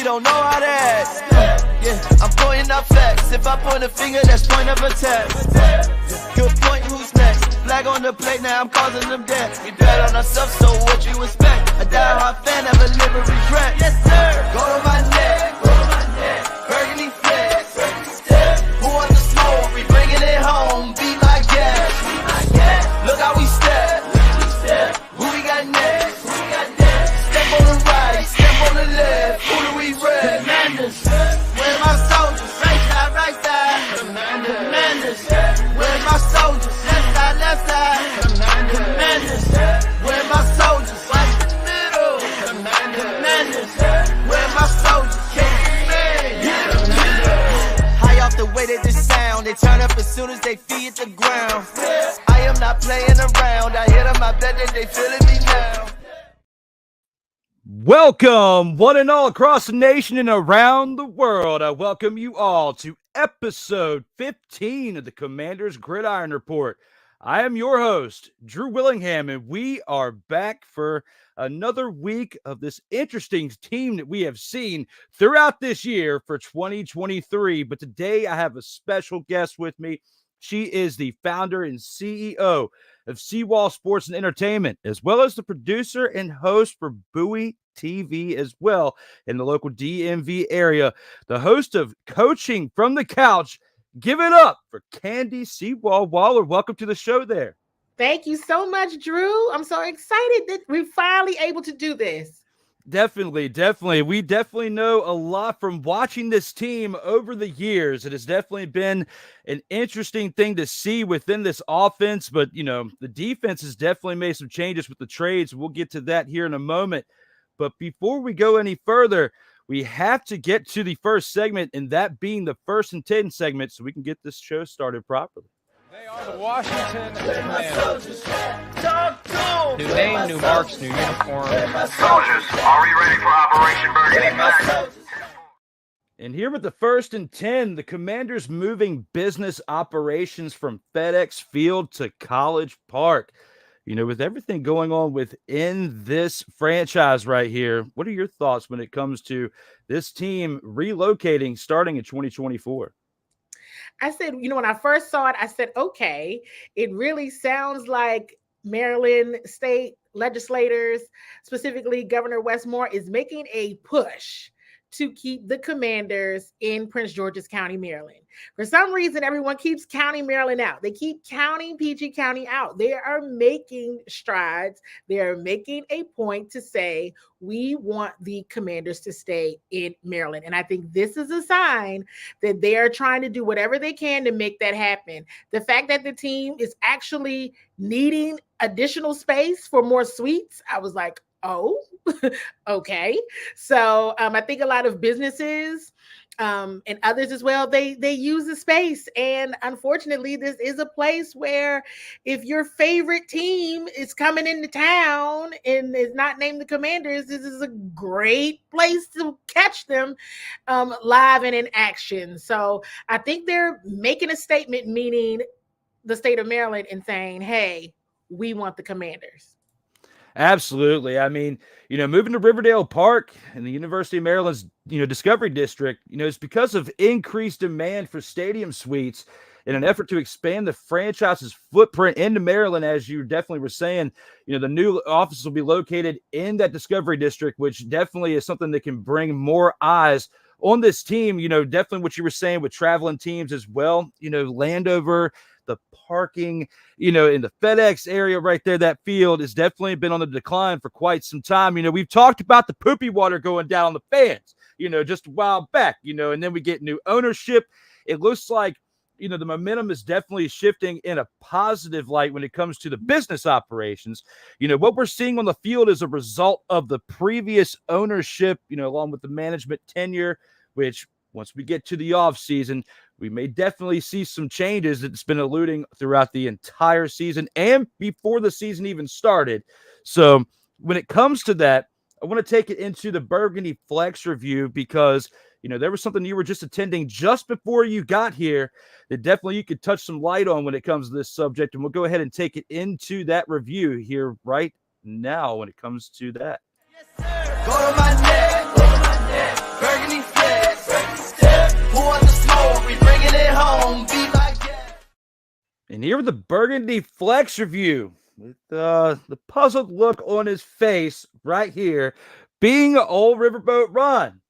she don't know how to act. Yeah, I'm pointing out facts. If I point a finger, that's point of attack. Good point, who's next? Flag on the plate, now I'm causing them death. We bet on ourselves, so what you expect? A die-hard fan, never live with regret. Yes, sir. Go to my neck. Burgundy flex. Who wants the smoke? We bringing it home. Be my guest. Look how we step. Who we got next? Step on the right, step on the left. Who do we rep? Commanders. Where's my soldiers? Right side. Commanders. Where's my soldiers? Left side. Commanders. Where's my soldiers? Watch the middle. Commanders. Where's my soldiers? High off the way that this sound, they turn up as soon as they feed the ground. I am not playing around. I hit them, I bet that they feeling me now. Welcome, one and all across the nation and around the world. I welcome you all to episode 15 of the Commanders Gridiron Report. I am your host, Drew Willngham, and we are back for another week of this interesting team that we have seen throughout this year for 2023. But today I have a special guest with me. She is the founder and CEO of CWall Sports and Entertainment, as well as the producer and host for Bowie TV as well in the local DMV area. The host of Coaching from the Couch. Give it up for Candy CWall Waller. Welcome to the show there. Thank you so much, Drew. I'm so excited that we're finally able to do this. Definitely. We definitely know a lot from watching this team over the years. It has definitely been an interesting thing to see within this offense, but, the defense has definitely made some changes with the trades. We'll get to that here in a moment. But before we go any further, we have to get to the first segment, and that being the 1st and 10 segment, so we can get this show started properly. They are the Washington Commanders. New name, new marks, new uniform. Soldiers, are we ready for Operation Burgundy Flag? And here with the 1st and 10, the Commanders moving business operations from FedEx Field to College Park. With everything going on within this franchise right here, what are your thoughts when it comes to this team relocating starting in 2024? I said, when I first saw it, I said, okay, it really sounds like Maryland state legislators, specifically Governor Westmore, is making a push to keep the Commanders in Prince George's County, Maryland. For some reason, everyone keeps counting Maryland out. They keep counting PG County out. They are making strides. They are making a point to say, we want the Commanders to stay in Maryland. And I think this is a sign that they are trying to do whatever they can to make that happen. The fact that the team is actually needing additional space for more suites, I was like, oh, okay. So I think a lot of businesses and others as well, they use the space. And unfortunately, this is a place where if your favorite team is coming into town and is not named the Commanders, this is a great place to catch them live and in action. So I think they're making a statement, meaning the state of Maryland, and saying, hey, we want the Commanders. Absolutely. I mean, moving to Riverdale Park and the University of Maryland's, Discovery District, it's because of increased demand for stadium suites in an effort to expand the franchise's footprint into Maryland. As you definitely were saying, the new offices will be located in that Discovery District, which definitely is something that can bring more eyes on this team. Definitely what you were saying with traveling teams as well, Landover, the parking, in the FedEx area right there, that field has definitely been on the decline for quite some time. We've talked about the poopy water going down on the fans, just a while back, and then we get new ownership. It looks like, the momentum is definitely shifting in a positive light when it comes to the business operations. What we're seeing on the field is a result of the previous ownership, along with the management tenure, which once we get to the offseason, we may definitely see some changes that's been eluding throughout the entire season and before the season even started. So when it comes to that, I want to take it into the Burgundy Flex review because, there was something you were just attending just before you got here that definitely you could touch some light on when it comes to this subject. And we'll go ahead and take it into that review here right now when it comes to that. Go to my neck. Who wants the smoke? We bringing it home. Be like that. And here with the Burgundy Flex review, with the puzzled look on his face right here, being an old Riverboat Ron.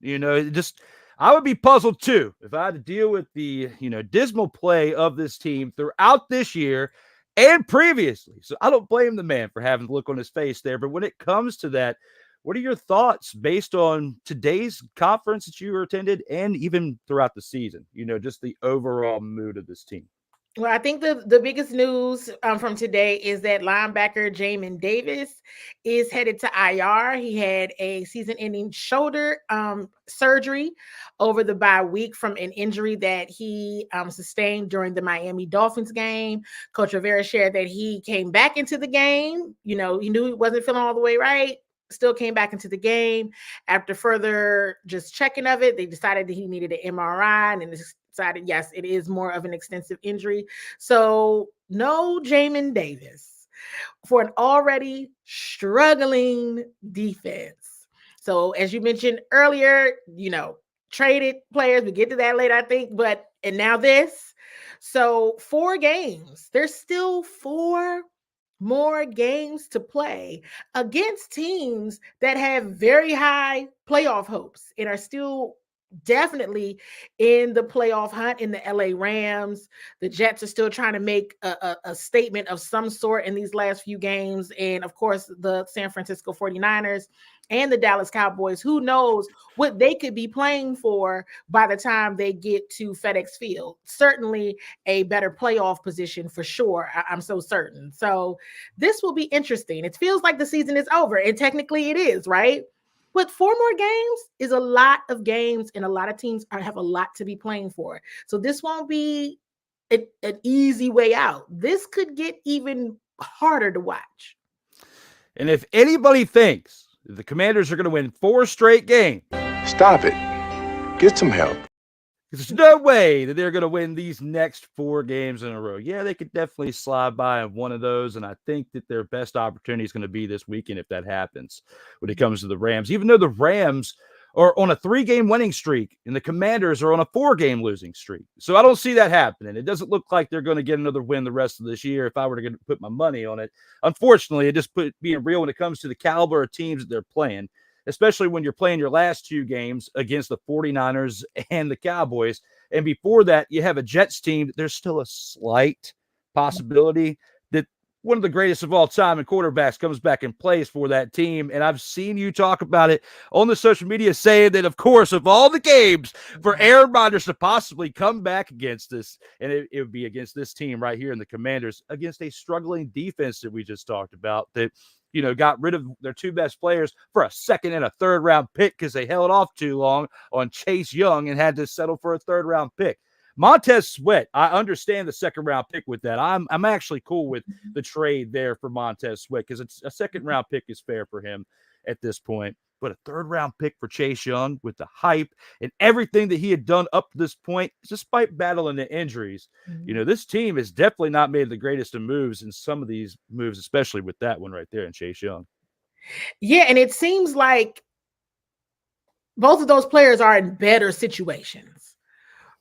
I would be puzzled too if I had to deal with the, dismal play of this team throughout this year and previously. So I don't blame the man for having the look on his face there. But when it comes to that, what are your thoughts based on today's conference that you attended and even throughout the season? Just the overall mood of this team. Well, I think the biggest news from today is that linebacker Jamin Davis is headed to IR. He had a season-ending shoulder surgery over the bye week from an injury that he sustained during the Miami Dolphins game. Coach Rivera shared that he came back into the game. He knew he wasn't feeling all the way right. Still came back into the game. After further just checking of it, they decided that he needed an MRI, and decided, yes, it is more of an extensive injury. So no Jamin Davis for an already struggling defense. So as you mentioned earlier, traded players, we get to that later, I think, and now this. So 4 games, there's still 4 more games to play against teams that have very high playoff hopes and are still definitely in the playoff hunt. In the LA Rams, the Jets are still trying to make a statement of some sort in these last few games. And of course, the San Francisco 49ers and the Dallas Cowboys, who knows what they could be playing for by the time they get to FedEx Field. Certainly a better playoff position for sure. I'm so certain. So this will be interesting. It feels like the season is over, and technically it is, right? But 4 more games is a lot of games, and a lot of teams have a lot to be playing for. So this won't be an easy way out. This could get even harder to watch. And if anybody thinks the Commanders are going to win 4 straight games, stop it. Get some help. There's no way that they're going to win these next 4 games in a row. Yeah, they could definitely slide by on one of those, and I think that their best opportunity is going to be this weekend if that happens when it comes to the Rams. Even though the Rams are on a 3-game winning streak and the Commanders are on a 4-game losing streak. So I don't see that happening. It doesn't look like they're going to get another win the rest of this year if I were to put my money on it. Unfortunately, it just being real when it comes to the caliber of teams that they're playing, especially when you're playing your last 2 games against the 49ers and the Cowboys. And before that, you have a Jets team. There's still a slight possibility that one of the greatest of all time in quarterbacks comes back and plays for that team. And I've seen you talk about it on the social media saying that, of course, of all the games for Aaron Rodgers to possibly come back against this, and it would be against this team right here in the Commanders, against a struggling defense that we just talked about, that got rid of their 2 best players for a 2nd and a 3rd round pick because they held off too long on Chase Young and had to settle for a 3rd round pick. Montez Sweat, I understand the 2nd round pick with that. I'm actually cool with the trade there for Montez Sweat because it's a 2nd round pick is fair for him at this point. But a 3rd round pick for Chase Young with the hype and everything that he had done up to this point, despite battling the injuries, this team has definitely not made the greatest of moves in some of these moves, especially with that one right there in Chase Young. Yeah, and it seems like both of those players are in better situations,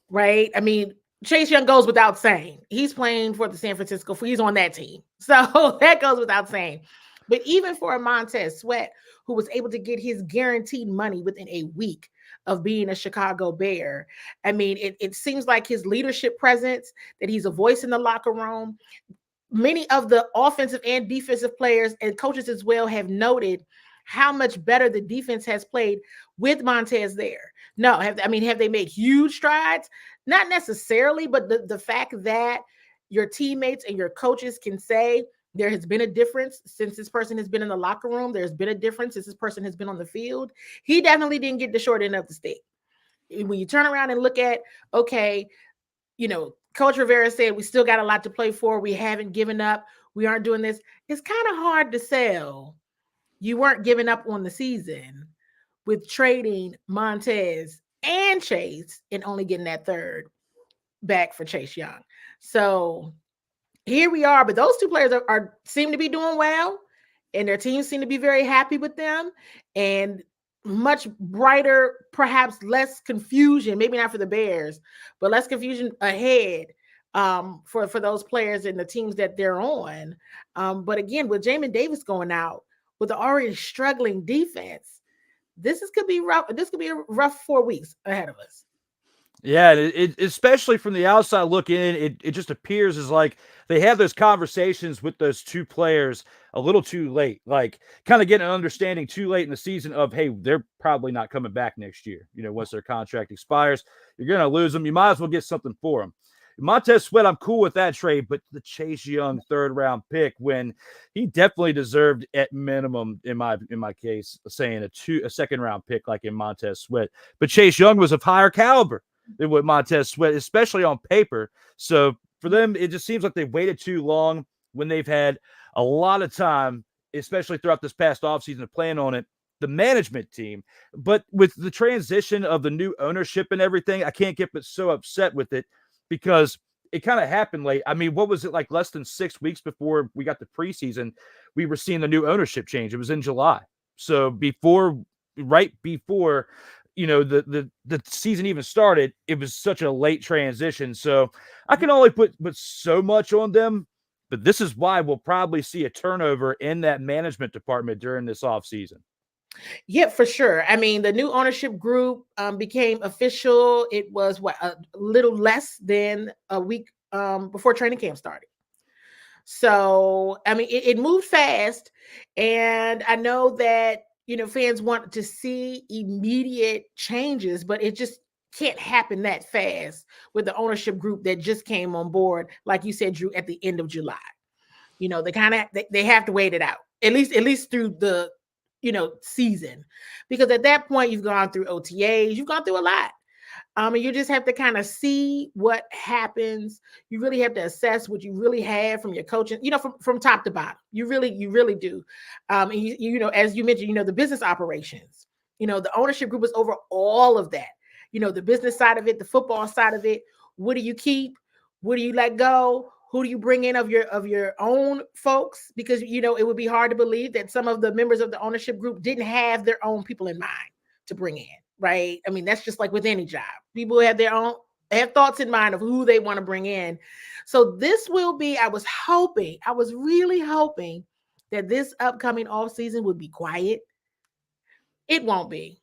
right? I mean, Chase Young goes without saying. He's playing for the San Francisco, he's on that team. So that goes without saying. But even for a Montez Sweat, who was able to get his guaranteed money within a week of being a Chicago Bear, I mean, it seems like his leadership presence, that he's a voice in the locker room. Many of the offensive and defensive players and coaches as well have noted how much better the defense has played with Montez there. No, have they made huge strides? Not necessarily, but the fact that your teammates and your coaches can say, there has been a difference since this person has been in the locker room. There's been a difference since this person has been on the field. He definitely didn't get the short end of the stick. When you turn around and look at, okay, Coach Rivera said, we still got a lot to play for. We haven't given up. We aren't doing this. It's kind of hard to sell. You weren't giving up on the season with trading Montez and Chase and only getting that 3rd back for Chase Young. So here we are, but those 2 players seem to be doing well, and their teams seem to be very happy with them. And much brighter, perhaps less confusion, maybe not for the Bears, but less confusion ahead for those players and the teams that they're on. But again, with Jamin Davis going out, with the already struggling defense, could be rough. This could be a rough 4 weeks ahead of us. Yeah, it especially from the outside looking in, it just appears as like they have those conversations with those two players a little too late, like kind of getting an understanding too late in the season of, hey, they're probably not coming back next year. Once their contract expires, you're going to lose them. You might as well get something for them. Montez Sweat, I'm cool with that trade, but the Chase Young 3rd round pick, when he definitely deserved at minimum, in my case, saying a 2nd round pick like in Montez Sweat. But Chase Young was of higher caliber than what Montez Sweat, especially on paper. So for them, it just seems like they've waited too long when they've had a lot of time, especially throughout this past offseason, to plan on it. The management team, but with the transition of the new ownership and everything, I can't get but so upset with it because it kind of happened late. I mean, what was it, like less than 6 weeks before we got the preseason, we were seeing the new ownership change. It was in July. So right before the season even started, it was such a late transition. So I can only put so much on them, but this is why we'll probably see a turnover in that management department during this offseason. Yeah, for sure. I mean, the new ownership group became official. It was a little less than a week before training camp started. So, I mean, it moved fast, and I know that fans want to see immediate changes, but it just can't happen that fast with the ownership group that just came on board, like you said, Drew, at the end of July. They have to wait it out, at least through the season, because at that point you've gone through OTAs, you've gone through a lot. And you just have to kind of see what happens. You really have to assess what you really have from your coaching, from top to bottom. You really do. And as you mentioned, the business operations, the ownership group is over all of that. The business side of it, the football side of it. What do you keep? What do you let go? Who do you bring in of your own folks? Because, it would be hard to believe that some of the members of the ownership group didn't have their own people in mind to bring in, right? I mean, that's just like with any job. People have have thoughts in mind of who they want to bring in. So this will be, I was really hoping that this upcoming off season would be quiet. It won't be.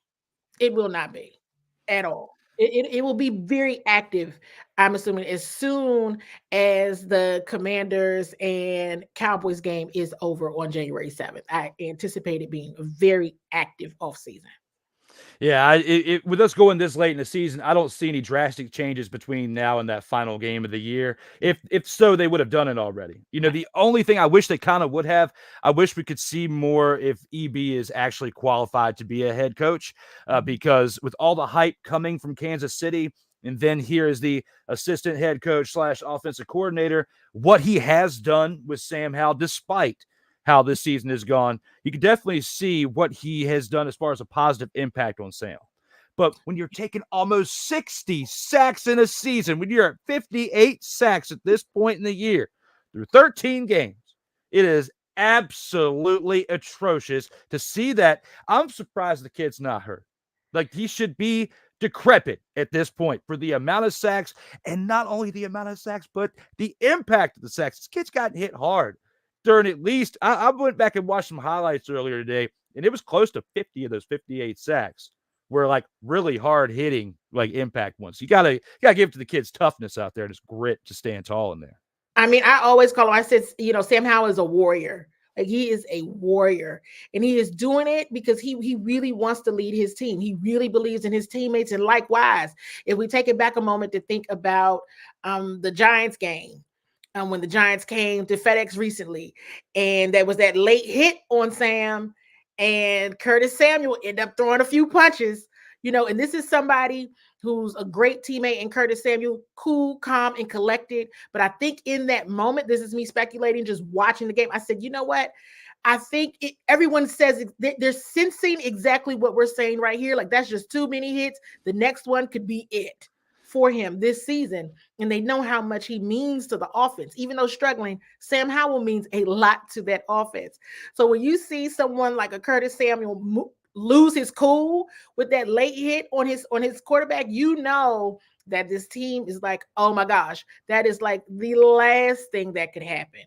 It will not be at all. It will be very active, I'm assuming, as soon as the Commanders and Cowboys game is over on January 7th. I anticipate it being a very active offseason. Yeah, with us going this late in the season, I don't see any drastic changes between now and that final game of the year. If so, they would have done it already. The only thing I wish they kind of would have, I wish we could see more if EB is actually qualified to be a head coach, because with all the hype coming from Kansas City, and then here is the assistant head coach / offensive coordinator, what he has done with Sam Howell, despite how this season has gone, you can definitely see what he has done as far as a positive impact on Sam. But when you're taking almost 60 sacks in a season, when you're at 58 sacks at this point in the year through 13 games, it is absolutely atrocious to see that. I'm surprised the kid's not hurt. Like, he should be decrepit at this point for the amount of sacks, and not only the amount of sacks, but the impact of the sacks. This kid's gotten hit hard during at least, I went back and watched some highlights earlier today, and it was close to 50 of those 58 sacks were like really hard hitting, like impact ones. You gotta give it to the kid's toughness out there and his grit to stand tall in there. I mean, I always call him, I said, Sam Howell is a warrior. Like, he is a warrior, and he is doing it because he really wants to lead his team. He really believes in his teammates. And likewise, if we take it back a moment to think about the Giants game, when the Giants came to FedEx recently, and there was that late hit on Sam, and Curtis Samuel ended up throwing a few punches, and this is somebody who's a great teammate in Curtis Samuel, cool, calm, and collected. But I think in that moment, this is me speculating, just watching the game, I said, you know what? I think everyone says they're sensing exactly what we're saying right here. Like, that's just too many hits. The next one could be it for him this season, and they know how much he means to the offense. Even though struggling, Sam Howell means a lot to that offense. So when you see someone like a Curtis Samuel lose his cool with that late hit on his quarterback, you know that this team is like, oh my gosh, that is like the last thing that could happen,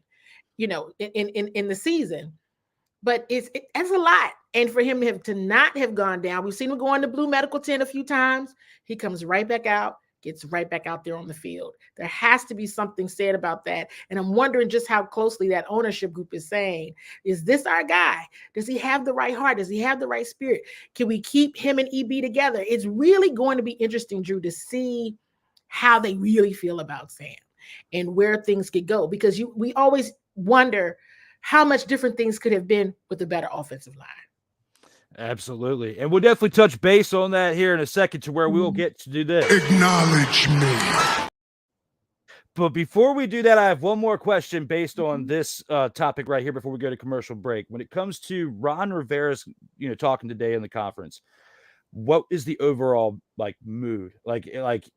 you know, in the season. But that's a lot. And for him to not have gone down, we've seen him go on the blue medical tent a few times. He comes right back out, gets right back out there on the field. There has to be something said about that. And I'm wondering just how closely that ownership group is saying, is this our guy? Does he have the right heart? Does he have the right spirit? Can we keep him and EB together? It's really going to be interesting, Drew, to see how they really feel about Sam and where things could go. Because we always wonder how much different things could have been with a better offensive line. Absolutely. And we'll definitely touch base on that here in a second, to where we will get to do this. Acknowledge me. But before we do that, I have one more question based on this topic right here before we go to commercial break. When it comes to Ron Rivera's, talking today in the conference, what is the overall mood? Like,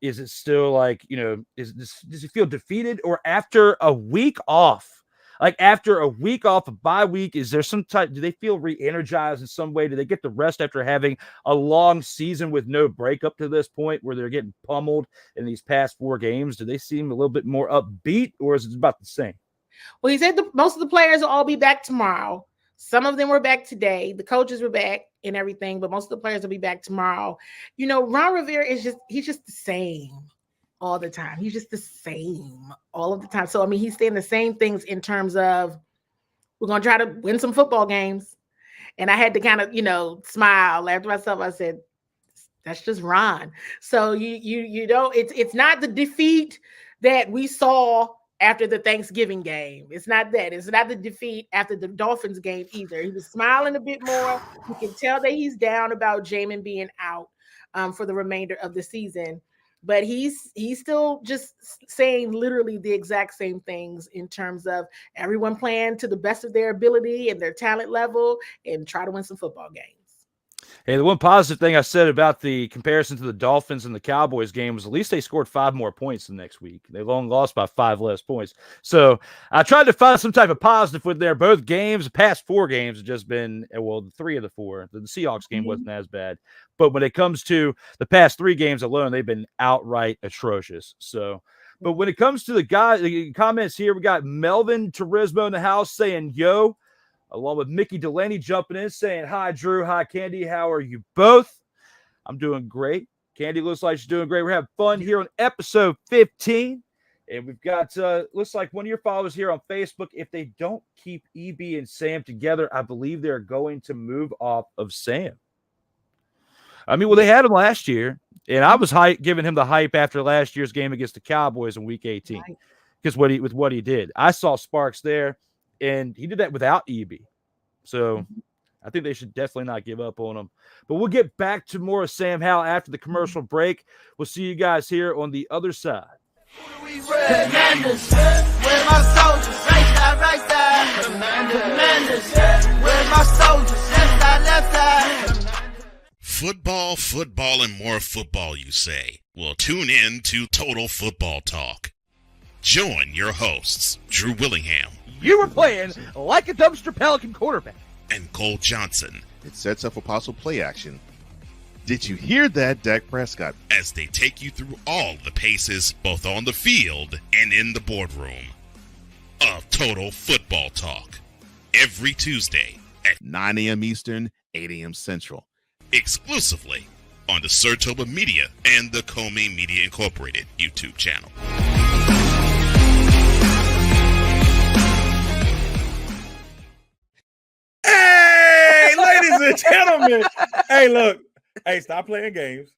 is it still does he feel defeated, or after a week off? Like, after a week off, a bye week, is there some type? Do they feel re-energized in some way? Do they get the rest after having a long season with no break up to this point, where they're getting pummeled in these past 4 games? Do they seem a little bit more upbeat, or is it about the same? Well, he said most of the players will all be back tomorrow. Some of them were back today. The coaches were back and everything, but most of the players will be back tomorrow. Ron Rivera he's just the same all the time. He's just the same all of the time. So, he's saying the same things in terms of, we're going to try to win some football games. And I had to kind of, smile, laugh to myself. I said, that's just Ron. So it's not the defeat that we saw after the Thanksgiving game. It's not that. It's not the defeat after the Dolphins game either. He was smiling a bit more. You can tell that he's down about Jamin being out for the remainder of the season. But he's still just saying literally the exact same things in terms of everyone playing to the best of their ability and their talent level and try to win some football games. Hey, the one positive thing I said about the comparison to the Dolphins and the Cowboys game was at least they scored 5 more points the next week. They only lost by 5 less points. So I tried to find some type of positive with there. Both games, the past 4 games have just been, 3 of the 4. The Seahawks game wasn't as bad. But when it comes to the past 3 games alone, they've been outright atrocious. So, but when it comes to the comments here, we got Melvin Turismo in the house saying, yo, along with Mickey Delaney jumping in saying, hi, Drew. Hi, Candy. How are you both? I'm doing great. Candy looks like she's doing great. We're having fun here on episode 15. And we've got, looks like one of your followers here on Facebook, if they don't keep EB and Sam together, I believe they're going to move off of Sam. Well, they had him last year, and I was giving him the hype after last year's game against the Cowboys in Week 18 because with what he did. I saw sparks there, and he did that without EB. So I think they should definitely not give up on him. But we'll get back to more of Sam Howell after the commercial break. We'll see you guys here on the other side. Commanders, where my soldiers, right side. Commanders, where my soldiers, left side. Football, and more football, you say? Well, tune in to Total Football Talk. Join your hosts, Drew Willngham. You were playing like a dumpster Pelican quarterback. And Cole Johnson. It sets up a possible play action. Did you hear that, Dak Prescott? As they take you through all the paces, both on the field and in the boardroom, of Total Football Talk. Every Tuesday at 9 a.m. Eastern, 8 a.m. Central. Exclusively on the Sertoba Media and the Comey Media Incorporated YouTube channel. Hey, ladies and gentlemen. Hey, look. Hey, stop playing games.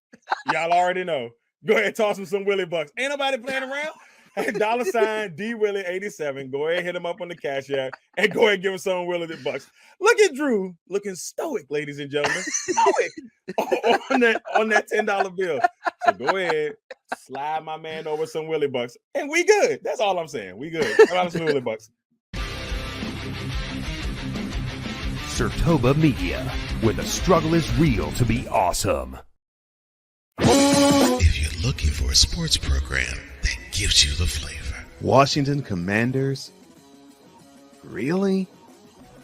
Y'all already know. Go ahead and toss him some Willie Bucks. Ain't nobody playing around. Hey, $ DWillie87. Go ahead and hit him up on the Cash App and go ahead and give him some Willie Bucks. Look at Drew looking stoic, ladies and gentlemen. Stoic on that $10 bill. So go ahead, slide my man over some Willie Bucks, and we good. That's all I'm saying. We good. Slide some Willie Bucks. Sertoba Media, where the struggle is real to be awesome. If you're looking for a sports program that gives you the flavor. Washington Commanders? Really?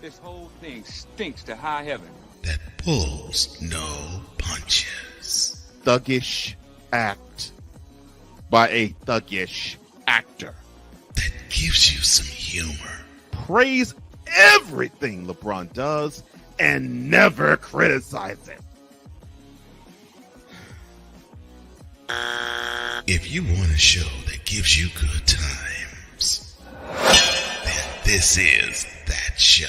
This whole thing stinks to high heaven. that pulls no punches. Thuggish act by a thuggish actor. That gives you some humor. Praise everything LeBron does and never criticize it. If you want a show that gives you good times, then this is that show.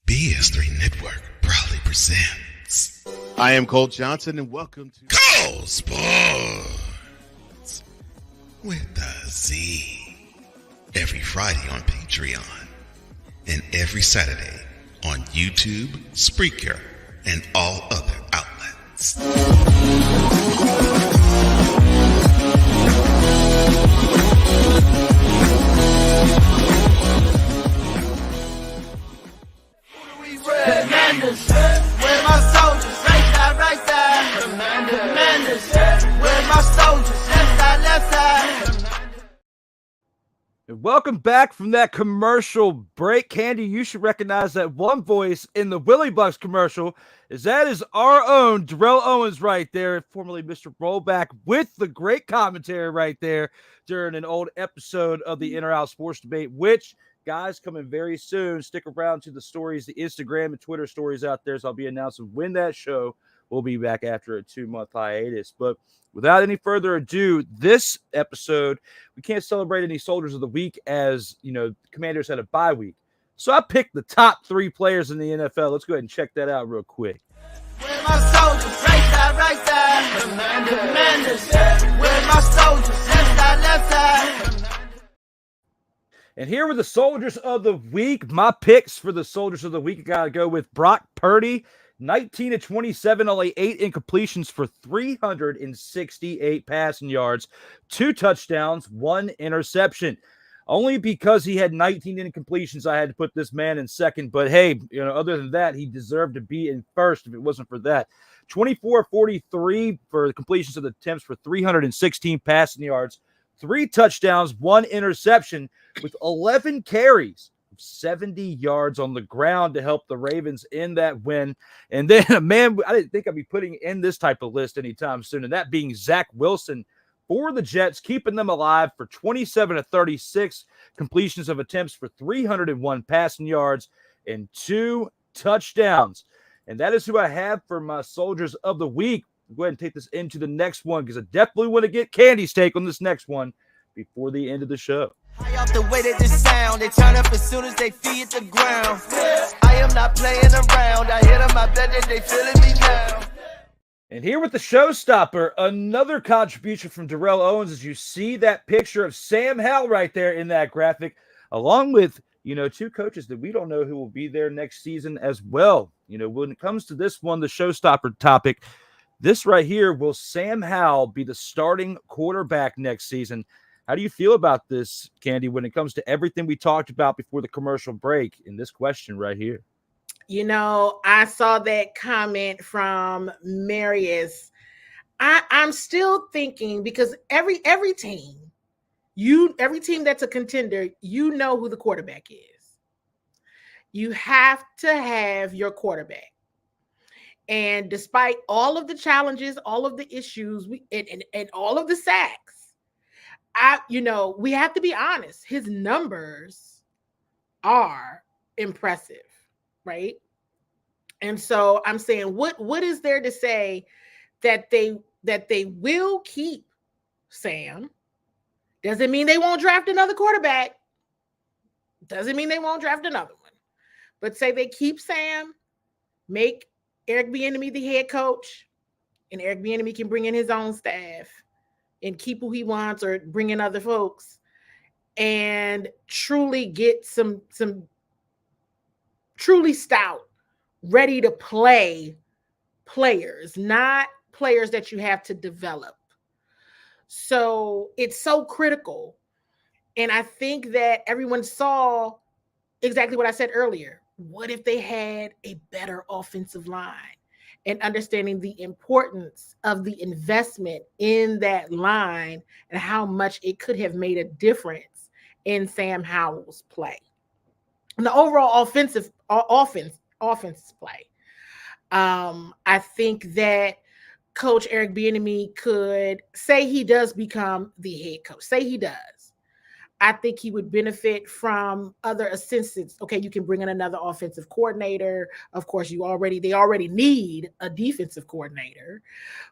BS3 Network proudly presents. I am Cole Johnson, and welcome to Cole Sports with a Z. Every Friday on Patreon and every Saturday on YouTube, Spreaker, and all other outlets. Commanders, where my soldiers, right side. Commanders, where my soldiers, left side. And welcome back from that commercial break. Candy, you should recognize that one voice in the Willie Bucks commercial is our own Darrell Owens right there, formerly Mr. Rollback, with the great commentary right there during an old episode of the In or Out Sports Debate, which, guys, coming very soon. Stick around to the stories, the Instagram and Twitter stories out there, so I'll be announcing when that show will be back after a 2-month hiatus. But without any further ado, this episode, we can't celebrate any Soldiers of the Week as, the Commanders had a bye week. So I picked the top 3 players in the NFL. Let's go ahead and check that out real quick. Where my soldiers, right side. Commanders, where my soldiers, left side. And here were the Soldiers of the Week. My picks for the Soldiers of the Week, I got to go with Brock Purdy. 19 of 27, only 8 incompletions for 368 passing yards, 2 touchdowns, 1 interception. Only because he had 19 incompletions, I had to put this man in second. But hey, other than that, he deserved to be in first if it wasn't for that. 24-43 for completions of the attempts for 316 passing yards, 3 touchdowns, 1 interception with 11 carries. 70 yards on the ground to help the Ravens in that win. And then a man I didn't think I'd be putting in this type of list anytime soon, and that being Zach Wilson for the Jets, keeping them alive for 27 of 36 completions of attempts for 301 passing yards and 2 touchdowns. And that is who I have for my Soldiers of the Week. Go ahead and take this into the next one because I definitely want to get Candy's take on this next one before the end of the show. High off the way that this sound, they turn up as soon as they feet hit the ground. I am not playing around. I hit them, I bet that they feeling me now. And here with the showstopper, another contribution from Darrell Owens, as you see that picture of Sam Howell right there in that graphic, along with, 2 coaches that we don't know who will be there next season as well. When it comes to this one, the showstopper topic, this right here, will Sam Howell be the starting quarterback next season? How do you feel about this, Candy, when it comes to everything we talked about before the commercial break in this question right here? I saw that comment from Marius. I'm still thinking because every team, every team that's a contender, who the quarterback is. You have to have your quarterback. And despite all of the challenges, all of the issues, and all of the sacks, we have to be honest. His numbers are impressive, right? And so I'm saying, what is there to say that they will keep Sam? Doesn't mean they won't draft another quarterback. Doesn't mean they won't draft another one. But say they keep Sam, make Eric Bieniemy the head coach, and Eric Bieniemy can bring in his own staff and keep who he wants or bring in other folks and truly get some truly stout, ready to play players, not players that you have to develop. So it's so critical. And I think that everyone saw exactly what I said earlier. What if they had a better offensive line? And understanding the importance of the investment in that line and how much it could have made a difference in Sam Howell's play. And the overall offense play. I think that Coach Eric Bieniemy could say he does become the head coach. Say he does. I think he would benefit from other assistants. Okay, you can bring in another offensive coordinator. Of course, they already need a defensive coordinator.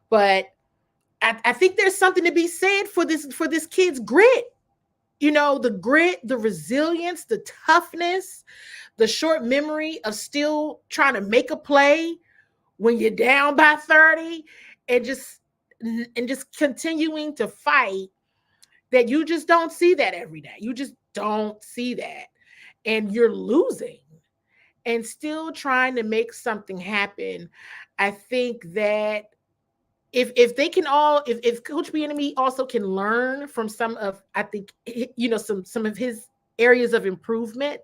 But I think there's something to be said for this kid's grit. The grit, the resilience, the toughness, the short memory of still trying to make a play when you're down by 30 and just continuing to fight, that you just don't see that every day. You just don't see that. And you're losing and still trying to make something happen. I think that if they can if Coach Bieniemy also can learn from some of, I think, some of his areas of improvement,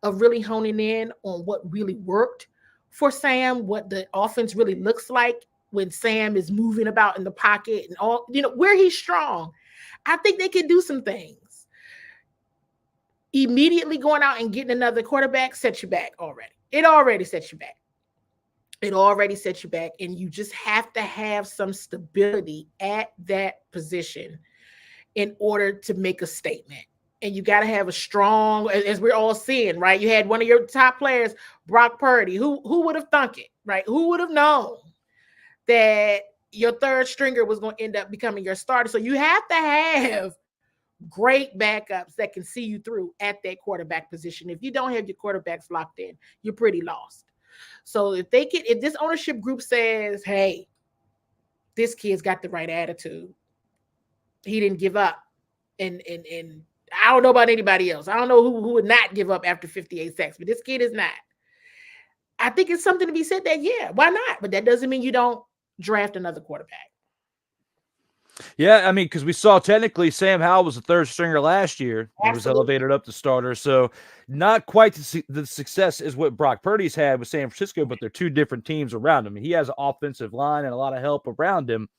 of really honing in on what really worked for Sam, what the offense really looks like when Sam is moving about in the pocket and all, where he's strong. I think they can do some things. Immediately going out and getting another quarterback sets you back already. It already sets you back. And you just have to have some stability at that position in order to make a statement. And you got to have a strong, as we're all seeing, right? You had one of your top players, Brock Purdy. Who would have thunk it, right? Who would have known that your third stringer was going to end up becoming your starter? So you have to have great backups that can see you through at that quarterback position. If you don't have your quarterbacks locked in, you're pretty lost. So if this ownership group says, hey, this kid's got the right attitude, he didn't give up, and I don't know about anybody else. I don't know who would not give up after 58 sacks, but this kid is not. I think it's something to be said that, yeah, why not? But that doesn't mean you don't draft another quarterback. Yeah, I mean, because we saw technically Sam Howell was the third stringer last year. He was elevated up to starter. So not quite the success is what Brock Purdy's had with San Francisco, but they're two different teams around him. He has an offensive line and a lot of help around him,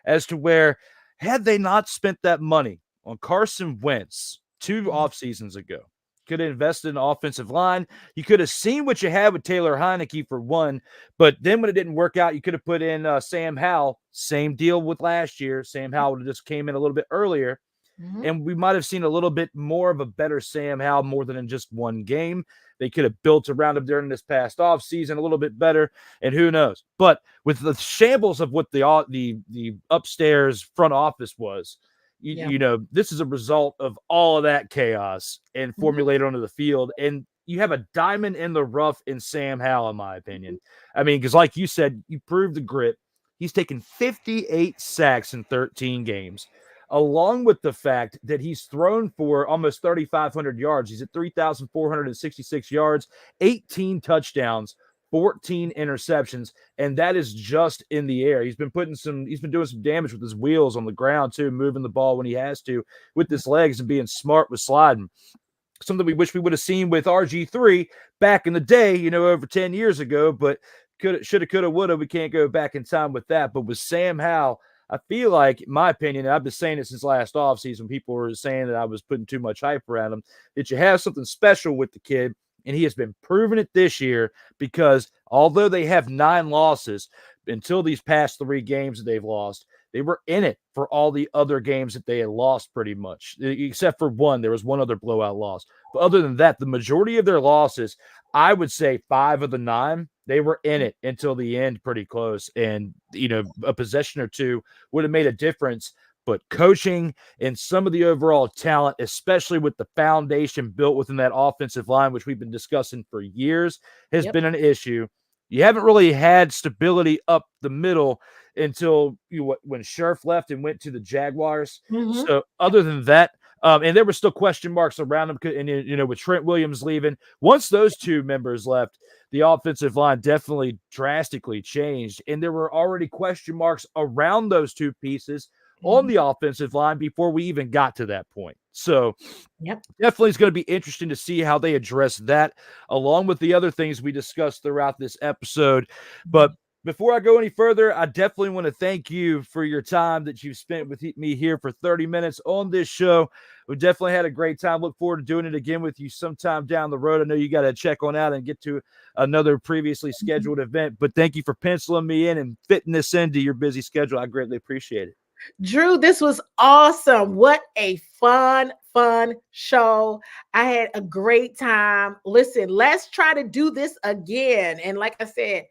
as to where, had they not spent that money on Carson Wentz 2 off seasons ago, could have invested in the offensive line. You could have seen what you had with Taylor Heineke for one, but then when it didn't work out, you could have put in Sam Howell. Same deal with last year. Sam Howell would have just came in a little bit earlier, and we might have seen a little bit more of a better Sam Howell more than in just one game. They could have built around him during this past offseason a little bit better, and who knows. But with the shambles of what the upstairs front office was, this is a result of all of that chaos and formulated onto the field. And you have a diamond in the rough in Sam Howell, in my opinion. I mean, because like you said, you proved the grit. He's taken 58 sacks in 13 games, along with the fact that he's thrown for almost 3,500 yards. He's at 3,466 yards, 18 touchdowns, 14 interceptions, and that is just in the air. He's been doing some damage with his wheels on the ground too, moving the ball when he has to with his legs and being smart with sliding. Something we wish we would have seen with RG3 back in the day, over 10 years ago, but shoulda, coulda, woulda. We can't go back in time with that. But with Sam Howell, I feel like, in my opinion, and I've been saying it since last offseason, people were saying that I was putting too much hype around him, that you have something special with the kid. And he has been proving it this year, because although they have 9 losses until these past 3 games that they've lost, they were in it for all the other games that they had lost pretty much, except for one. There was one other blowout loss. But other than that, the majority of their losses, I would say 5 of the 9, they were in it until the end pretty close. And, a possession or two would have made a difference. But coaching and some of the overall talent, especially with the foundation built within that offensive line, which we've been discussing for years, has been an issue. You haven't really had stability up the middle until when Scherf left and went to the Jaguars. So other than that, and there were still question marks around him, and with Trent Williams leaving, once those 2 members left, the offensive line definitely drastically changed, and there were already question marks around those 2 pieces on the offensive line before we even got to that point. So definitely is going to be interesting to see how they address that, along with the other things we discussed throughout this episode. But before I go any further, I definitely want to thank you for your time that you've spent with me here for 30 minutes on this show. we definitely had a great time. Look forward to doing it again with you sometime down the road. I know you got to check on out and get to another previously scheduled event, but thank you for penciling me in and fitting this into your busy schedule. I greatly appreciate it. Drew, this was awesome. What a fun show. I had a great time. Listen, let's try to do this again. And like I said,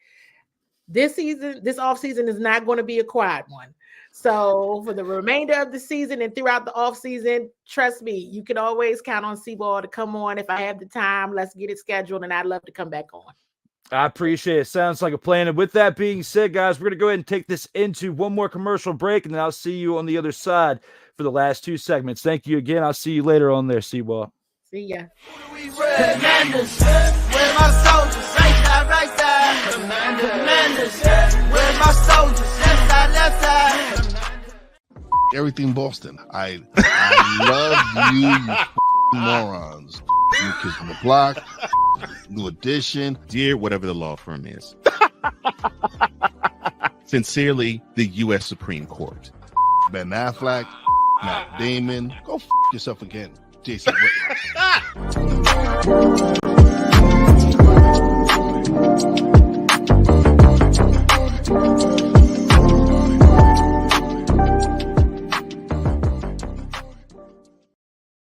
this off season is not going to be a quiet one. So for the remainder of the season and throughout the off season, trust me, you can always count on CWall to come on. If I have the time, let's get it scheduled, and I'd love to come back on. I appreciate it. Sounds like a plan. And with that being said, guys, we're going to go ahead and take this into one more commercial break, and then I'll see you on the other side for the last two segments. Thank you again. I'll see you later on there, CWall. See ya. Commanders, where my soldiers, right side. Commanders, where my soldiers, left side. Everything Boston. I love you morons. You kids from the block, New Edition. Dear whatever the law firm is. Sincerely, the U.S. Supreme Court. Ben Affleck, Matt Damon. Go yourself again, Jason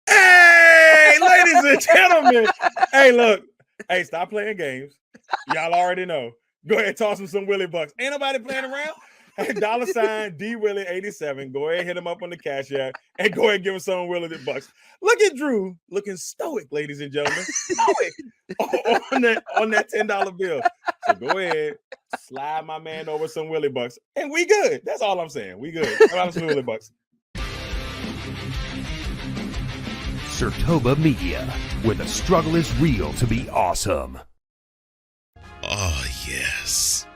Hey, ladies and gentlemen. Hey, look. Hey, stop playing games. Y'all already know. Go ahead and toss him some Willie Bucks. Ain't nobody playing around. Hey, $ DWillie87. Go ahead and hit him up on the Cash App and go ahead and give him some Willie Bucks. Look at Drew looking stoic, ladies and gentlemen. Stoic on that $10 bill. So go ahead, slide my man over some Willie Bucks, and we good. That's all I'm saying. We good. How about some Willie Bucks? Sertoba Media, where the struggle is real to be awesome. Oh, yes.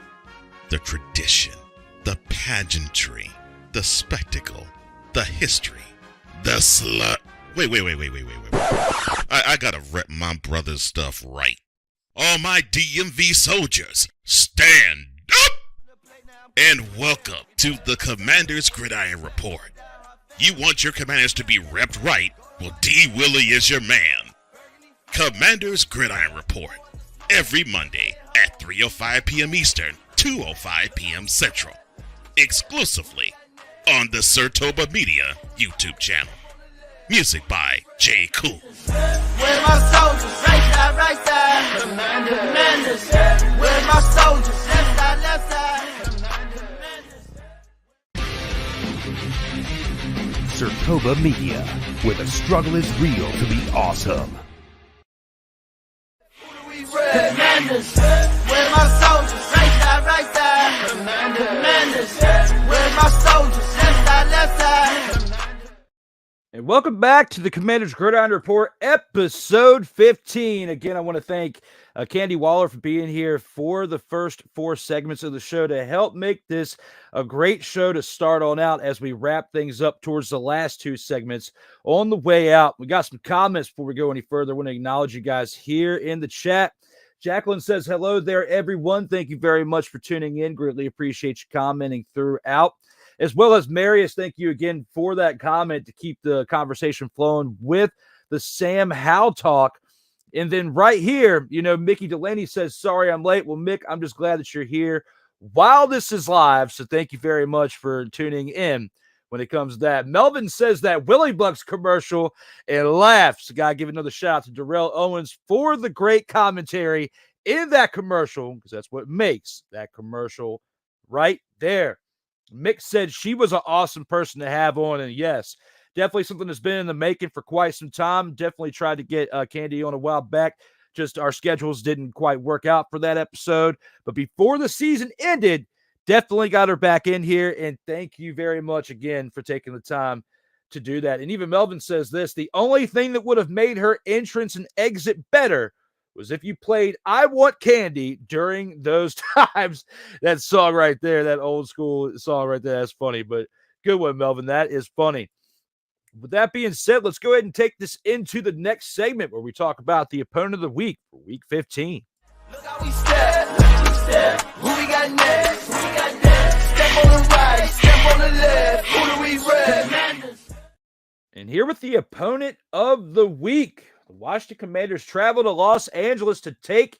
The tradition, the pageantry, the spectacle, the history, the slut. Wait. I gotta rep my brother's stuff right. All my DMV soldiers, stand up! And welcome to the Commander's Gridiron Report. You want your commanders to be repped right? Well, D. Willie is your man. Commander's Gridiron Report. Every Monday at 3:05 p.m. Eastern, 2:05 p.m. Central. Exclusively on the Sertoba Media YouTube channel. Music by J. Cool. Where my soldiers, right side. Commanders, where my soldiers, left side. Sertoba Media, where the struggle is real to be awesome. Commanders, where my soldiers, right side. Commanders, where my soldiers, left side. And welcome back to the Commander's Gridiron Report, episode 15. Again, I want to thank Candy Waller for being here for the first 4 segments of the show to help make this a great show to start on out as we wrap things up towards the last 2 segments. On the way out, we got some comments before we go any further. I want to acknowledge you guys here in the chat. Jacqueline says, hello there, everyone. Thank you very much for tuning in. Greatly appreciate you commenting throughout. As well as Marius, thank you again for that comment to keep the conversation flowing with the Sam Howe talk. And then right here, Mickey Delaney says, sorry I'm late. Well, Mick, I'm just glad that you're here while this is live. So thank you very much for tuning in when it comes to that. Melvin says that Willie Bucks commercial and laughs. Got to give another shout out to Darrell Owens for the great commentary in that commercial, because that's what makes that commercial right there. Mick said she was an awesome person to have on, and yes, definitely something that's been in the making for quite some time. Definitely tried to get Candy on a while back. Just our schedules didn't quite work out for that episode. But before the season ended, definitely got her back in here, and thank you very much again for taking the time to do that. And even Melvin says this, the only thing that would have made her entrance and exit better was if you played I Want Candy during those times. That song right there, that old school song right there, that's funny, but good one, Melvin. That is funny. With that being said, let's go ahead and take this into the next segment where we talk about the opponent of the week for week 15. Look how we step. Who we got next? Step on the right, step on the left. Who do we rep? And here with the opponent of the week, the Washington Commanders travel to Los Angeles to take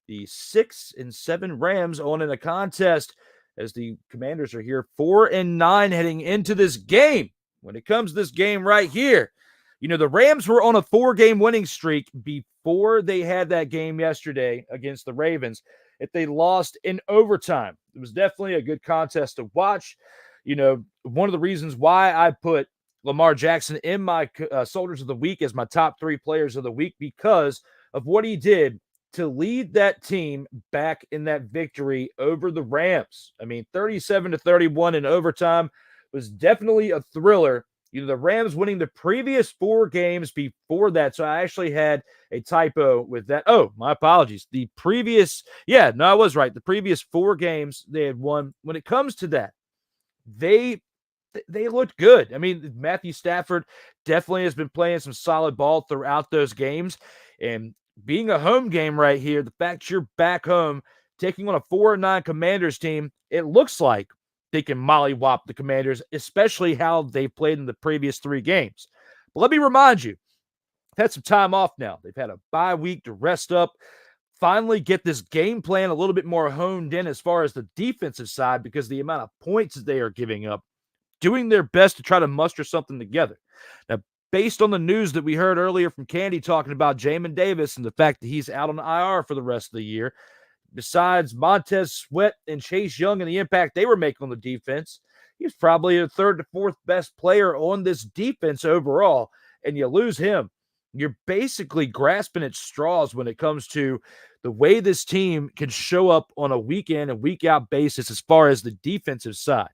the 6-7 Rams on in a contest, as the Commanders are here 4-9 heading into this game. When it comes to this game right here, the Rams were on a 4-game winning streak before they had that game yesterday against the Ravens. If they lost in overtime, it was definitely a good contest to watch. One of the reasons why I put Lamar Jackson in my Soldiers of the Week as my top 3 players of the week, because of what he did to lead that team back in that victory over the Rams. 37-31 in overtime was definitely a thriller. The Rams winning the previous 4 games before that. So I actually had a typo with that. Oh, my apologies. I was right. The previous 4 games they had won. When it comes to that, they looked good. Matthew Stafford definitely has been playing some solid ball throughout those games. And being a home game right here, the fact you're back home taking on a 4-9 Commanders team, it looks like they can mollywop the Commanders, especially how they played in the previous 3 games. But let me remind you, they've had some time off now. They've had a bye week to rest up, finally get this game plan a little bit more honed in as far as the defensive side, because the amount of points that they are giving up, doing their best to try to muster something together. Now, based on the news that we heard earlier from Candy talking about Jamin Davis and the fact that he's out on IR for the rest of the year, besides Montez Sweat and Chase Young and the impact they were making on the defense, he's probably the 3rd to 4th best player on this defense overall, and you lose him. You're basically grasping at straws when it comes to the way this team can show up on a week in and week out basis as far as the defensive side.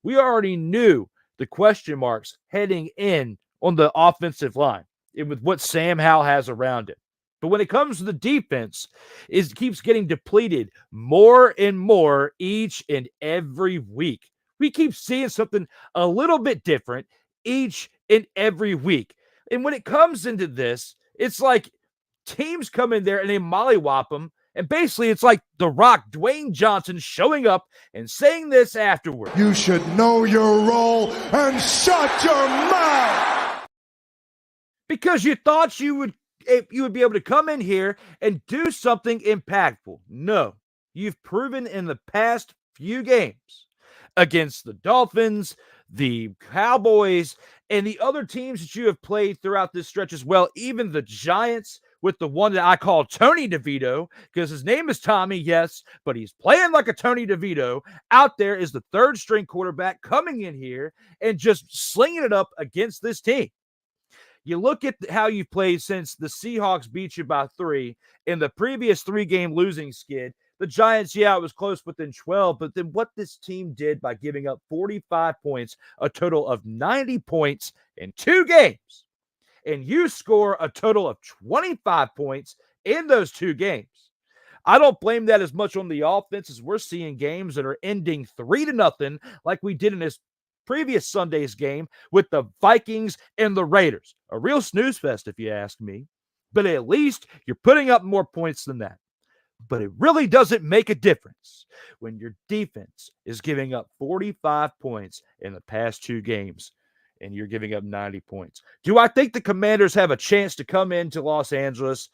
We already knew the question marks heading in on the offensive line and with what Sam Howell has around it. But when it comes to the defense, it keeps getting depleted more and more each and every week. We keep seeing something a little bit different each and every week. And when it comes into this, it's like teams come in there and they mollywop them. And basically, it's like The Rock, Dwayne Johnson, showing up and saying this afterward. You should know your role and shut your mouth. Because you thought you would be able to come in here and do something impactful. No, you've proven in the past few games against the Dolphins, the Cowboys, and the other teams that you have played throughout this stretch as well, even the Giants, with the one that I call Tony DeVito, because his name is Tommy, yes, but he's playing like a Tony DeVito. Out there is the 3rd string quarterback coming in here and just slinging it up against this team. You look at how you've played since the Seahawks beat you by 3 in the previous 3-game losing skid. The Giants, it was close within 12, but then what this team did by giving up 45 points, a total of 90 points in 2 games. And you score a total of 25 points in those 2 games. I don't blame that as much on the offense, as we're seeing games that are ending 3-0 like we did in this previous Sunday's game with the Vikings and the Raiders. A real snooze fest, if you ask me. But at least you're putting up more points than that. But it really doesn't make a difference when your defense is giving up 45 points in the past 2 games and you're giving up 90 points. Do I think the Commanders have a chance to come into Los Angeles,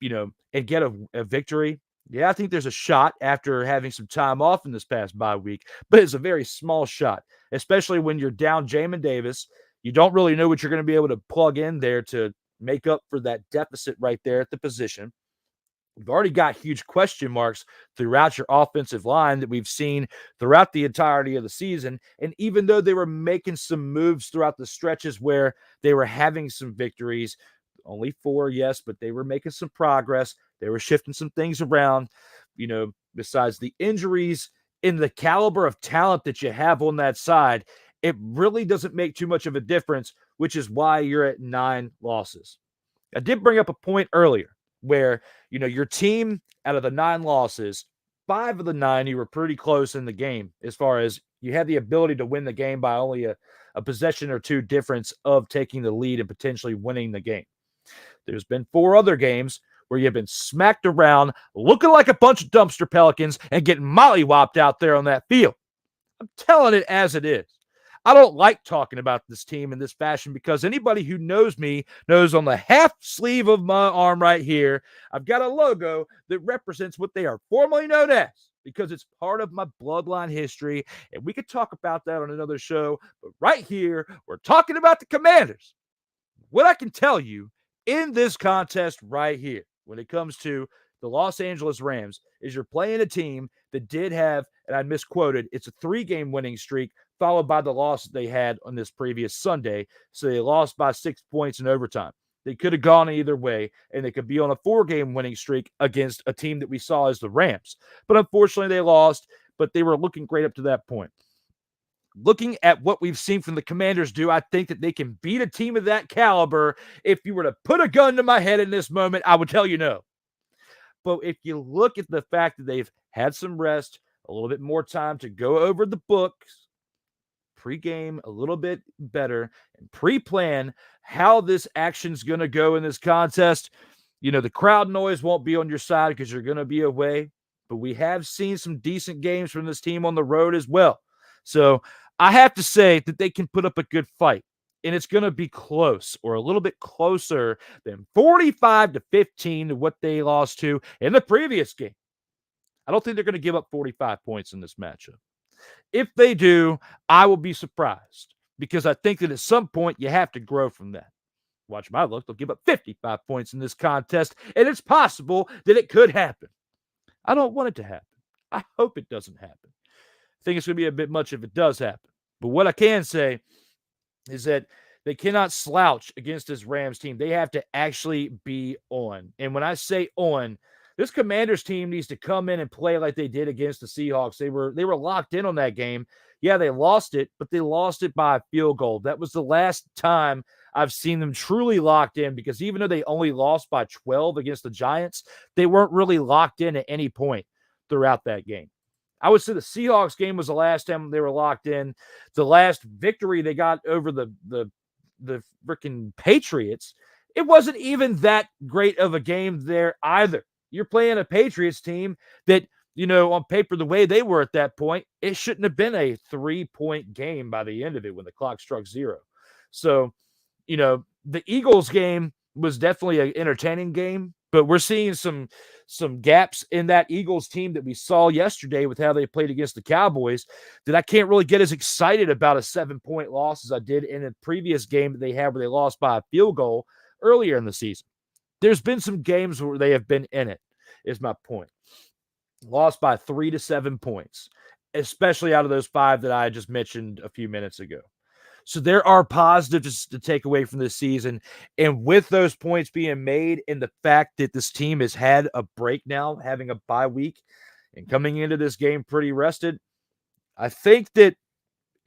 and get a victory? Yeah, I think there's a shot after having some time off in this past bye week, but it's a very small shot, especially when you're down Jamin Davis. You don't really know what you're going to be able to plug in there to make up for that deficit right there at the position. We've already got huge question marks throughout your offensive line that we've seen throughout the entirety of the season. And even though they were making some moves throughout the stretches where they were having some victories, only 4, yes, but they were making some progress. They were shifting some things around, besides the injuries in the caliber of talent that you have on that side. It really doesn't make too much of a difference, which is why you're at 9 losses. I did bring up a point earlier where, your team, out of the 9 losses, 5 of the 9, you were pretty close in the game as far as you had the ability to win the game by only a possession or 2 difference of taking the lead and potentially winning the game. There's been 4 other games where you've been smacked around, looking like a bunch of dumpster pelicans and getting mollywopped out there on that field. I'm telling it as it is. I don't like talking about this team in this fashion because anybody who knows me knows on the half sleeve of my arm right here, I've got a logo that represents what they are formerly known as because it's part of my bloodline history. And we could talk about that on another show. But right here, we're talking about the Commanders. What I can tell you in this contest right here, when it comes to the Los Angeles Rams, is you're playing a team that did have, and I misquoted, it's a 3-game winning streak, followed by the loss that they had on this previous Sunday. So they lost by 6 points in overtime. They could have gone either way, and they could be on a 4-game winning streak against a team that we saw as the Rams. But unfortunately, they lost, but they were looking great up to that point. Looking at what we've seen from the Commanders do, I think that they can beat a team of that caliber. If you were to put a gun to my head in this moment, I would tell you no. But if you look at the fact that they've had some rest, a little bit more time to go over the books, pre-game a little bit better, and pre-plan how this action's going to go in this contest, the crowd noise won't be on your side because you're going to be away. But we have seen some decent games from this team on the road as well. So I have to say that they can put up a good fight. And it's going to be close or a little bit closer than 45-15 to what they lost to in the previous game. I don't think they're going to give up 45 points in this matchup. If they do, I will be surprised because I think that at some point you have to grow from that. Watch my luck. They'll give up 55 points in this contest, and it's possible that it could happen. I don't want it to happen. I hope it doesn't happen. I think it's going to be a bit much if it does happen. But what I can say is that they cannot slouch against this Rams team. They have to actually be on. And when I say on, this Commanders team needs to come in and play like they did against the Seahawks. They were locked in on that game. Yeah, they lost it, but they lost it by a field goal. That was the last time I've seen them truly locked in because even though they only lost by 12 against the Giants, they weren't really locked in at any point throughout that game. I would say the Seahawks game was the last time they were locked in. The last victory they got over the freaking Patriots, it wasn't even that great of a game there either. You're playing a Patriots team that, on paper, the way they were at that point, it shouldn't have been a 3-point game by the end of it when the clock struck 0. So, the Eagles game was definitely an entertaining game, but we're seeing some gaps in that Eagles team that we saw yesterday with how they played against the Cowboys that I can't really get as excited about a 7-point loss as I did in a previous game that they had where they lost by a field goal earlier in the season. There's been some games where they have been in it, is my point. Lost by 3 to 7 points, especially out of those 5 that I just mentioned a few minutes ago. So there are positives to take away from this season. And with those points being made and the fact that this team has had a break now, having a bye week and coming into this game pretty rested, I think that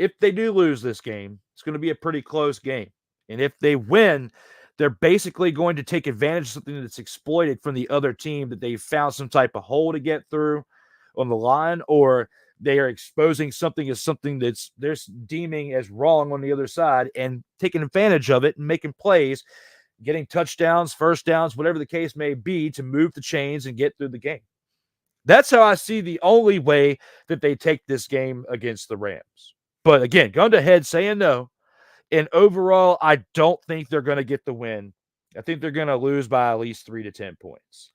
if they do lose this game, it's going to be a pretty close game. And if they win, they're basically going to take advantage of something that's exploited from the other team that they found some type of hole to get through on the line, or they are exposing something as something that's they're deeming as wrong on the other side and taking advantage of it and making plays, getting touchdowns, first downs, whatever the case may be, to move the chains and get through the game. That's how I see the only way that they take this game against the Rams. But again, gun to head saying no. And overall, I don't think they're going to get the win. I think they're going to lose by at least 3 to 10 points.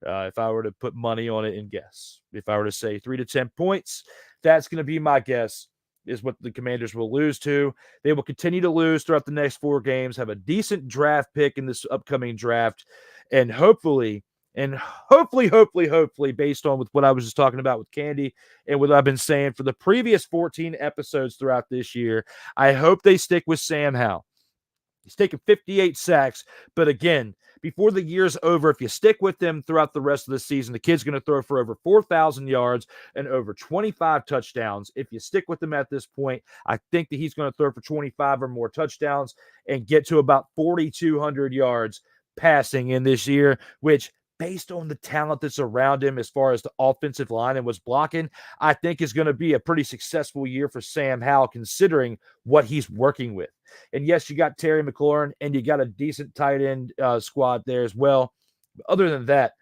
If I were to put money on it and guess, if I were to say 3 to 10 points, that's going to be my guess, is what the Commanders will lose to. They will continue to lose throughout the next 4 games, have a decent draft pick in this upcoming draft, and hopefully, based on with what I was just talking about with Candy and what I've been saying for the previous 14 episodes throughout this year, I hope they stick with Sam Howell. He's taken 58 sacks, but again, before the year's over, if you stick with him throughout the rest of the season, the kid's going to throw for over 4,000 yards and over 25 touchdowns. If you stick with him at this point, I think that he's going to throw for 25 or more touchdowns and get to about 4,200 yards passing in this year, which, based on the talent that's around him as far as the offensive line and what's blocking, I think is going to be a pretty successful year for Sam Howell, considering what he's working with. And yes, you got Terry McLaurin and you got a decent tight end squad there as well. But other than that,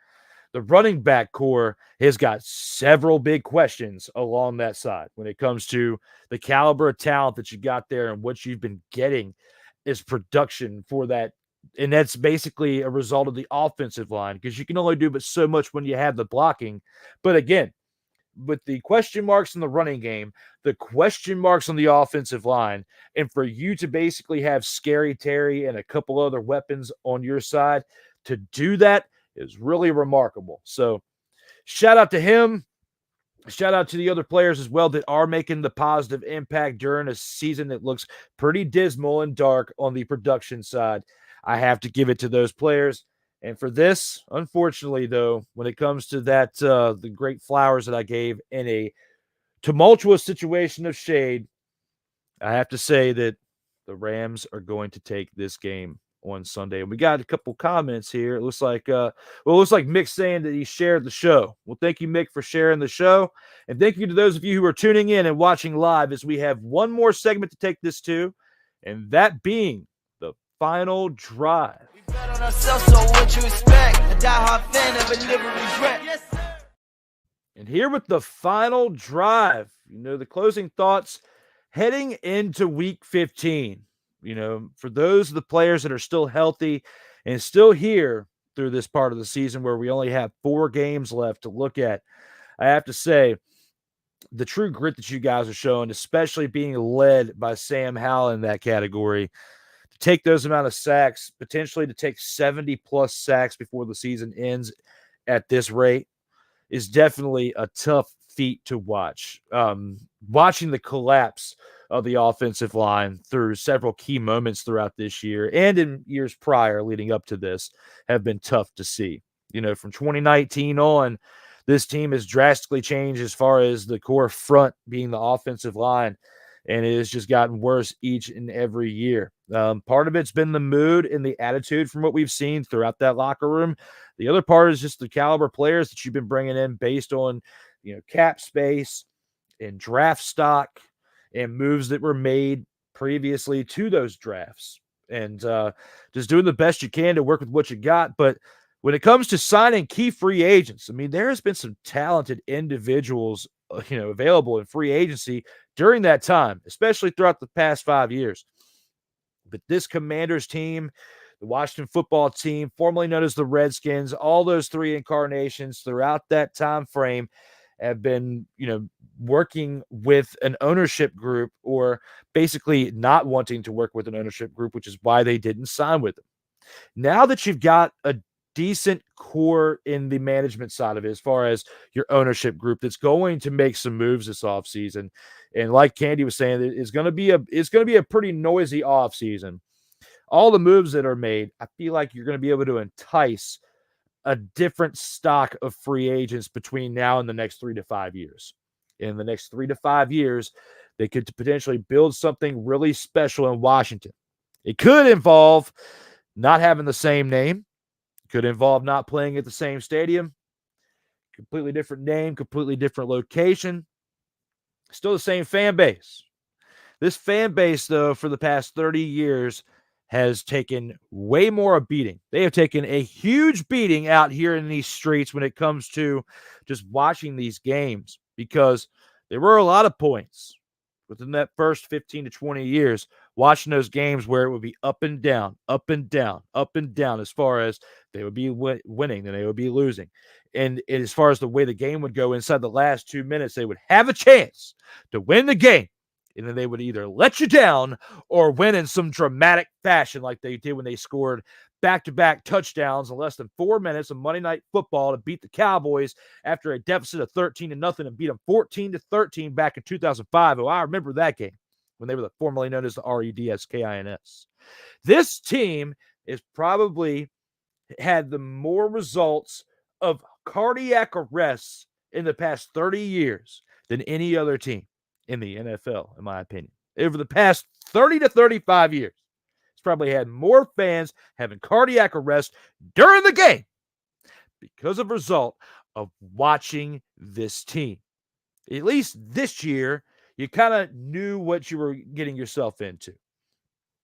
The running back core has got several big questions along that side when it comes to the caliber of talent that you got there and what you've been getting is production for that. And that's basically a result of the offensive line because you can only do but so much when you have the blocking. But again, with the question marks in the running game, the question marks on the offensive line, and for you to basically have Scary Terry and a couple other weapons on your side to do that is really remarkable. So shout out to him. Shout out to the other players as well that are making the positive impact during a season that looks pretty dismal and dark on the production side. I have to give it to those players. And for this, unfortunately, though, when it comes to that, the great flowers that I gave in a tumultuous situation of shade, I have to say that the Rams are going to take this game on Sunday. And we got a couple comments here. It looks like Mick's saying that he shared the show. Well, thank you, Mick, for sharing the show. And thank you to those of you who are tuning in and watching live as we have one more segment to take this to, and that being the final drive. We bet on ourselves, so what you expect? A diehard fan never live with regret. Yes, sir. And here with the final drive, the closing thoughts heading into week 15. For those of the players that are still healthy and still here through this part of the season where we only have 4 games left to look at, I have to say the true grit that you guys are showing, especially being led by Sam Howell in that category, to take those amount of sacks, potentially to take 70-plus sacks before the season ends at this rate, is definitely a tough feat to watch. Watching the collapse of the offensive line through several key moments throughout this year and in years prior leading up to this have been tough to see. From 2019 on, this team has drastically changed as far as the core front being the offensive line, and it has just gotten worse each and every year. Part of it's been the mood and the attitude from what we've seen throughout that locker room. The other part is just the caliber players that you've been bringing in based on, cap space and draft stock and moves that were made previously to those drafts, and just doing the best you can to work with what you got. But when it comes to signing key free agents, there has been some talented individuals, available in free agency during that time, especially throughout the past 5 years. But this Commanders team, the Washington football team, formerly known as the Redskins, all those 3 incarnations throughout that time frame have been, working with an ownership group, or basically not wanting to work with an ownership group, which is why they didn't sign with them. Now that you've got a decent core in the management side of it, as far as your ownership group that's going to make some moves this offseason, and like Candy was saying, it's going to be a pretty noisy offseason. All the moves that are made, I feel like you're going to be able to entice a different stock of free agents between now and the next 3 to 5 years. In the next 3 to 5 years, they could potentially build something really special in Washington. It could involve not having the same name. It could involve not playing at the same stadium. Completely different name, completely different location. Still the same fan base. This fan base, though, for the past 30 years has taken way more a beating. They have taken a huge beating out here in these streets when it comes to just watching these games, because there were a lot of points within that first 15 to 20 years watching those games where it would be up and down, up and down, up and down, as far as they would be winning and they would be losing. And as far as the way the game would go inside the last 2 minutes, they would have a chance to win the game. And then they would either let you down or win in some dramatic fashion, like they did when they scored back-to-back touchdowns in less than 4 minutes of Monday Night Football to beat the Cowboys after a deficit of 13-0 and beat them 14-13 back in 2005. Oh, I remember that game when they were formerly known as the Redskins. This team is probably had the more results of cardiac arrests in the past 30 years than any other team in the NFL, in my opinion. Over the past 30 to 35 years, it's probably had more fans having cardiac arrest during the game because of a result of watching this team. At least this year, you kind of knew what you were getting yourself into.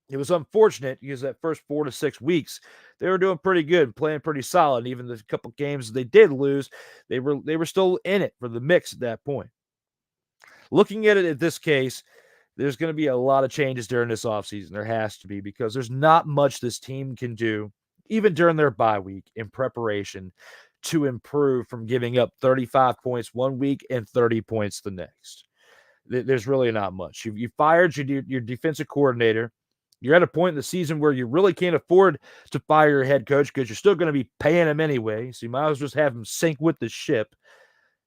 It was unfortunate because that first 4 to 6 weeks, they were doing pretty good, playing pretty solid. And even the couple games they did lose, they were still in it for the mix at that point. Looking at it at this case, there's going to be a lot of changes during this offseason. There has to be, because there's not much this team can do, even during their bye week in preparation, to improve from giving up 35 points one week and 30 points the next. There's really not much. You fired your defensive coordinator. You're at a point in the season where you really can't afford to fire your head coach because you're still going to be paying him anyway. So you might as well just have him sink with the ship.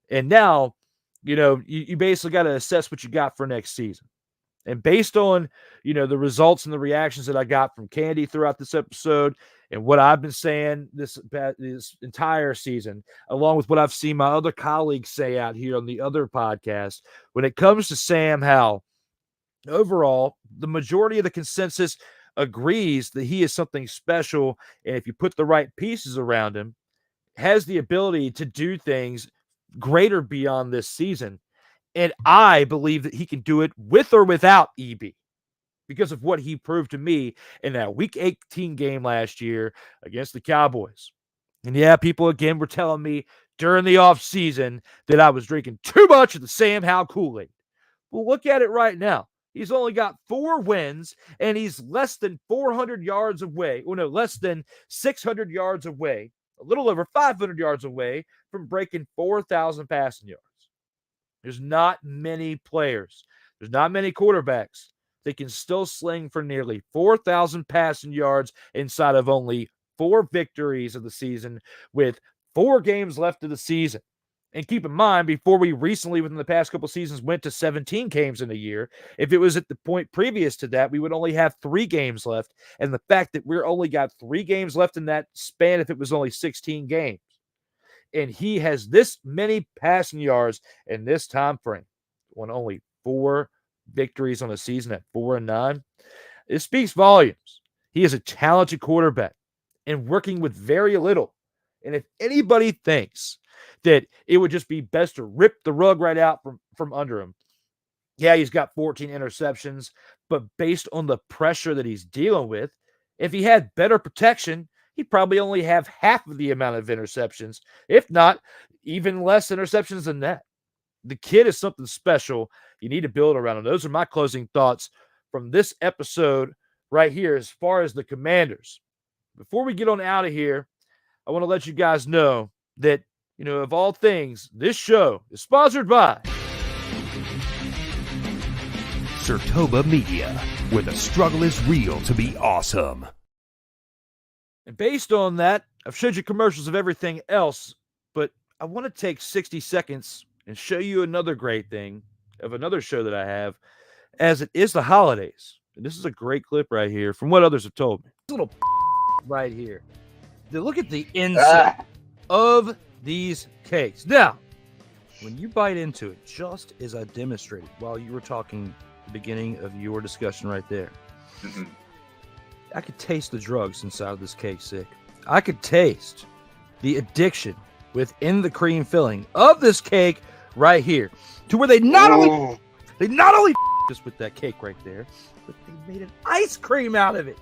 And now, you basically got to assess what you got for next season. And based on, the results and the reactions that I got from Candy throughout this episode and what I've been saying this entire season, along with what I've seen my other colleagues say out here on the other podcasts, when it comes to Sam Howell, overall, the majority of the consensus agrees that he is something special. And if you put the right pieces around him, has the ability to do things greater beyond this season. And I believe that he can do it with or without EB because of what he proved to me in that Week 18 game last year against the Cowboys. And yeah, people again were telling me during the offseason that I was drinking too much of the Sam Howell Kool-Aid. Well, look at it right now. He's only got 4 wins, and he's less than 400 yards away. Well, no, less than 600 yards away, a little over 500 yards away from breaking 4,000 passing yards. There's not many players. There's not many quarterbacks that can still sling for nearly 4,000 passing yards inside of only 4 victories of the season with 4 games left of the season. And keep in mind, before we recently, within the past couple seasons, went to 17 games in a year, if it was at the point previous to that, we would only have 3 games left. And the fact that we're only got 3 games left in that span, if it was only 16 games. And he has this many passing yards in this time frame, won only 4 victories on a season at 4-9. It speaks volumes. He is a talented quarterback and working with very little. And if anybody thinks that it would just be best to rip the rug right out from under him, yeah, he's got 14 interceptions, but based on the pressure that he's dealing with, if he had better protection, he'd probably only have half of the amount of interceptions, if not even less interceptions than that. The kid is something special. You need to build around him. Those are my closing thoughts from this episode right here as far as the Commanders. Before we get on out of here, I want to let you guys know that, of all things, this show is sponsored by Sertoba Media, where the struggle is real to be awesome. And based on that, I've showed you commercials of everything else, but I want to take 60 seconds and show you another great thing of another show that I have, as it is the holidays. And this is a great clip right here from what others have told me. This little right here. Look at the inside of these cakes. Now, when you bite into it, just as I demonstrated while you were talking at the beginning of your discussion right there, I could taste the drugs inside of this cake, Sick. I could taste the addiction within the cream filling of this cake right here, to where they not only us with that cake right there, but they made an ice cream out of it.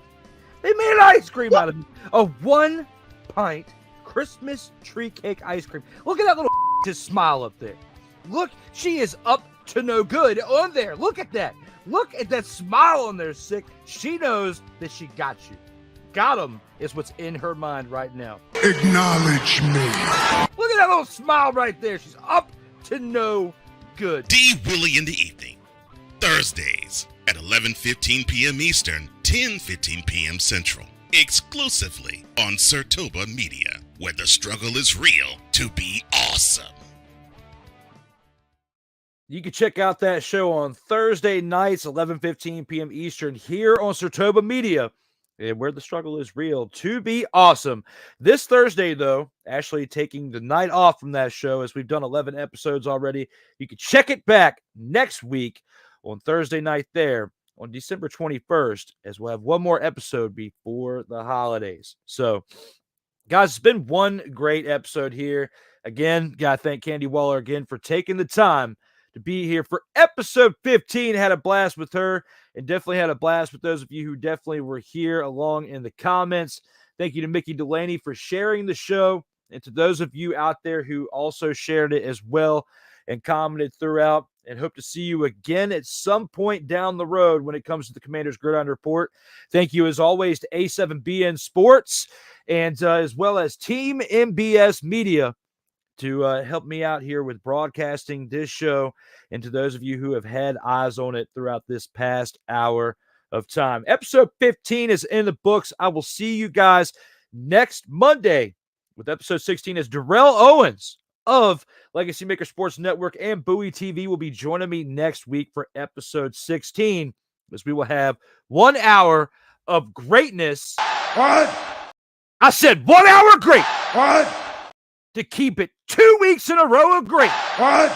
They made an ice cream out of it. A 1-pint Christmas tree cake ice cream. Look at that little just smile up there. Look, she is up to no good on there. Look at that. Look at that smile on there, Sick. She knows that she got you. Got him is what's in her mind right now. Acknowledge me. Look at that little smile right there. She's up to no good. D. Willie in the evening. Thursdays at 11:15 p.m. Eastern, 10:15 p.m. Central. Exclusively on Sertoba Media, where the struggle is real to be awesome. You can check out that show on Thursday nights, 11:15 p.m. Eastern, here on Sertoba Media, where the struggle is real to be awesome. This Thursday, though, actually taking the night off from that show, as we've done 11 episodes already. You can check it back next week on Thursday night there on December 21st, as we'll have one more episode before the holidays. So, guys, it's been one great episode here. Again, got to thank Candy Waller again for taking the time to be here for episode 15. Had a blast with her and definitely had a blast with those of you who definitely were here along in the comments. Thank you to Mickey Delaney for sharing the show, and to those of you out there who also shared it as well and commented throughout, and hope to see you again at some point down the road when it comes to the Commanders Gridiron Report. Thank you as always to A7BN Sports and as well as Team MBS Media to help me out here with broadcasting this show, and to those of you who have had eyes on it throughout this past hour of time. Episode 15 is in the books. I will see you guys next Monday with episode 16 as Darrell Owens of Legacy Maker Sports Network and Bowie TV will be joining me next week for episode 16, as we will have 1 hour of greatness. What? I said 1 hour of great. What? To keep it 2 weeks in a row of great. What?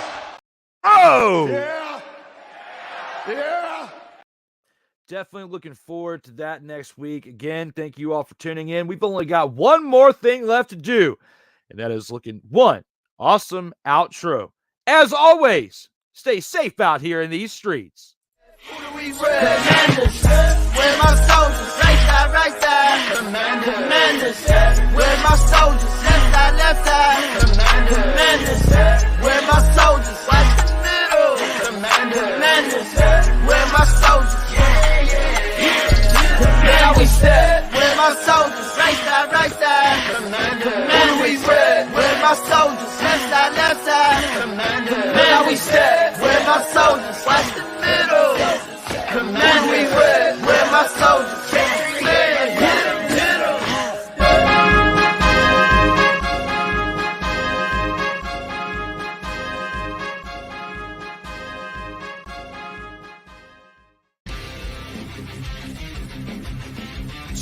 Oh! Yeah. Yeah. Definitely looking forward to that next week. Again, thank you all for tuning in. We've only got one more thing left to do, and that is looking one awesome outro. As always, stay safe out here in these streets. Where my soldiers, right side, Commanders. Where my soldiers, left side, Commanders. Where my soldiers, watch the middle, Commanders. Where my soldiers, now we step. Where my soldiers, right side, Commanders. Where my soldiers, left side, now we step. Where my soldiers, watch the middle, Commanders. Where my soldiers,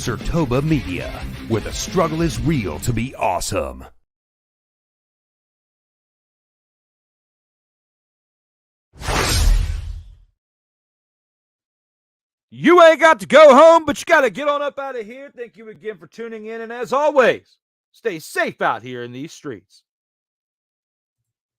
Sertoba Media, where the struggle is real to be awesome. You ain't got to go home, but you got to get on up out of here. Thank you again for tuning in, and as always, stay safe out here in these streets.